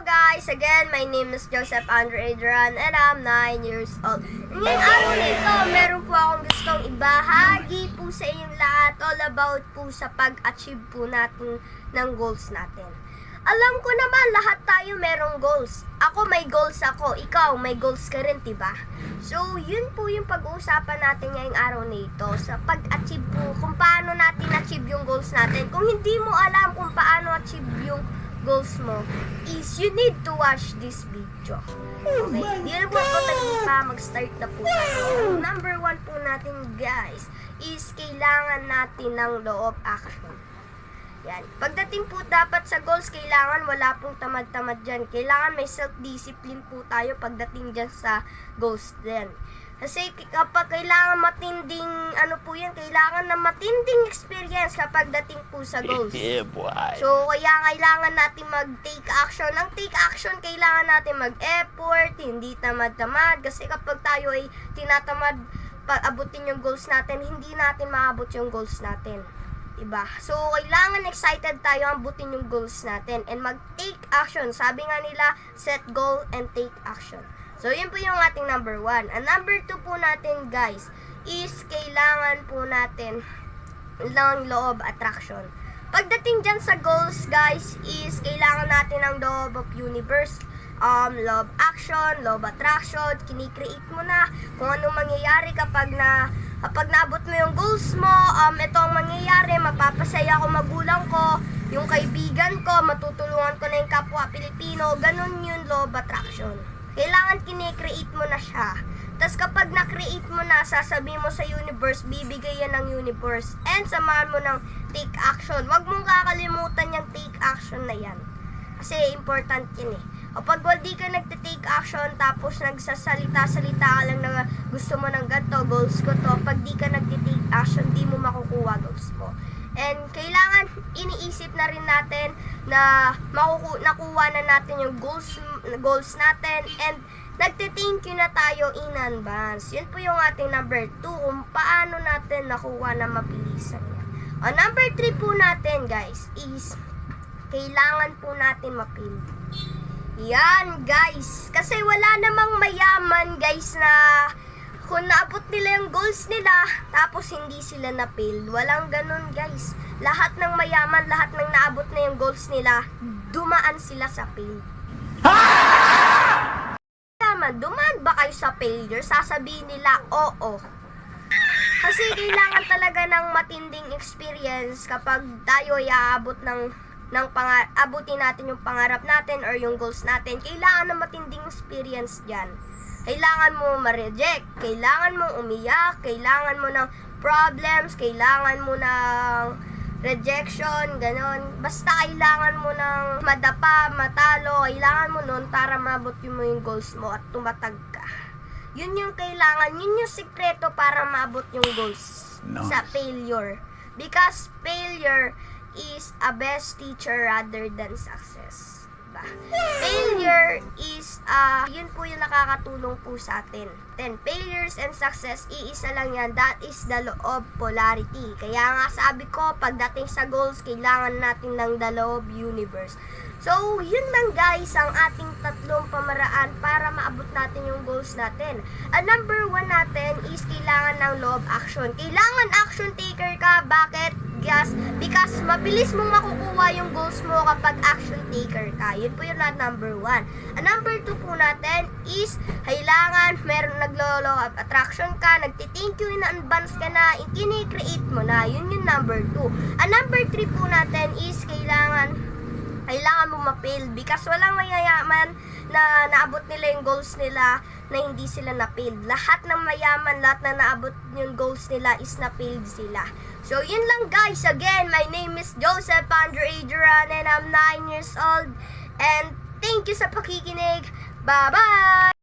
guys! Again, my name is Joseph Andre Adrian and I'm 9 years old. Ngayong araw nito, meron po akong gustong ibahagi po sa inyong lahat all about po sa pag-achieve po natin ng goals natin. Alam ko naman, lahat tayo merong goals. Ako may goals ako, ikaw may goals ka rin, diba? So, yun po yung pag-uusapan natin ngayong araw nito sa pag-achieve po, kung paano natin achieve yung goals natin. Kung hindi mo alam kung paano achieve yung goals mo, is you need to watch this video. Okay, hindi na po ako pa, mag-start na po tayo. Number 1 po natin guys, is kailangan natin ng law of action. Yan. Pagdating po dapat sa goals, kailangan wala pong tamad-tamad dyan. Kailangan may self-discipline po tayo pagdating dyan sa goals din. Kasi kapag kailangan matinding, kailangan na matinding experience kapag dating po sa goals. Yeah, boy. So, kaya kailangan natin mag-take action. Ang take action, kailangan natin mag-effort, hindi tamad-tamad. Kasi kapag tayo ay tinatamad abutin yung goals natin, hindi natin maabot yung goals natin. Diba? So, kailangan excited tayo abutin yung goals natin and mag-take action. Sabi nga nila, set goal and take action. So, yun po yung ating number 1. Ang number 2 po natin, guys, is kailangan po natin ng law of attraction. Pagdating dyan sa goals, guys, is kailangan natin ng law of universe. Law of action, law of attraction, kinikreate mo na kung anong mangyayari kapag naabot mo yung goals mo. Ito ang mangyayari, mapapasaya ko magulang ko, yung kaibigan ko, matutulungan ko na yung kapwa Pilipino. Ganun yung law of attraction. Kailangan kinikreate mo na siya. Tapos kapag na-create mo na, sasabihin mo sa universe, bibigay yan ng universe. And samahan mo ng take action. Huwag mong kakalimutan yung take action na yan. Kasi important yun eh. O pag di ka nagte-take action, tapos nagsasalita-salita ka lang na gusto mo ng ganito, goals ko to, pag di ka nagte-take action, di mo makukuha goals mo. And kailangan iniisip na rin natin na nakuha na natin yung goals natin, and nagte-thank you na tayo in advance. Yun po yung ating number 2, kung paano natin nakuha na mabilisan yan. O number 3 po natin guys is kailangan po natin mapil. Yan guys, kasi wala namang mayaman guys na kung naabot nila yung goals nila tapos hindi sila na-fail. Walang ganun guys. Lahat ng mayaman, lahat ng naabot na yung goals nila, dumaan sila sa fail. Dumaan ba kayo sa failure? Sasabihin nila, oo. Kasi kailangan talaga ng matinding experience kapag tayo ay aabot abutin natin yung pangarap natin or yung goals natin. Kailangan ng matinding experience dyan. Kailangan mo ma-reject, kailangan mo umiyak, kailangan mo ng problems, kailangan mo ng rejection, ganon. Basta kailangan mo ng madapa, matalo, kailangan mo nun para maabot mo yung goals mo at tumatag ka. Yun yung kailangan, yun yung sikreto para maabot yung goals sa failure. Because failure is a best teacher rather than success. Diba? Failure is, yun po yung nakakatulong po sa atin. Then, failures and success, iisa lang yan. That is the law of polarity. Kaya nga sabi ko, pagdating sa goals, kailangan natin ng the law of universe. So, yun lang guys, ang ating tatlong pamaraan para maabot natin yung goals natin. Ang number 1 natin is kailangan ng law of action. Kailangan action taker ka. Bakit? Because mabilis mong makukuha yung goals mo kapag action taker ka. Yun po yung number 1. Ang number 2 po natin is kailangan meron naglo-law of attraction ka, nagti-thank you in advance ka na, kini-create mo na. Yun yung number 2. Ang number 3 po natin is kailangan mo ma-fail because walang mayayaman na naabot nila yung goals nila na hindi sila na-fail. Lahat ng mayaman, lahat na naabot yung goals nila is na-failed sila. So, yun lang guys. Again, my name is Joseph Andre Adrian and I'm 9 years old. And thank you sa pakikinig. Bye-bye!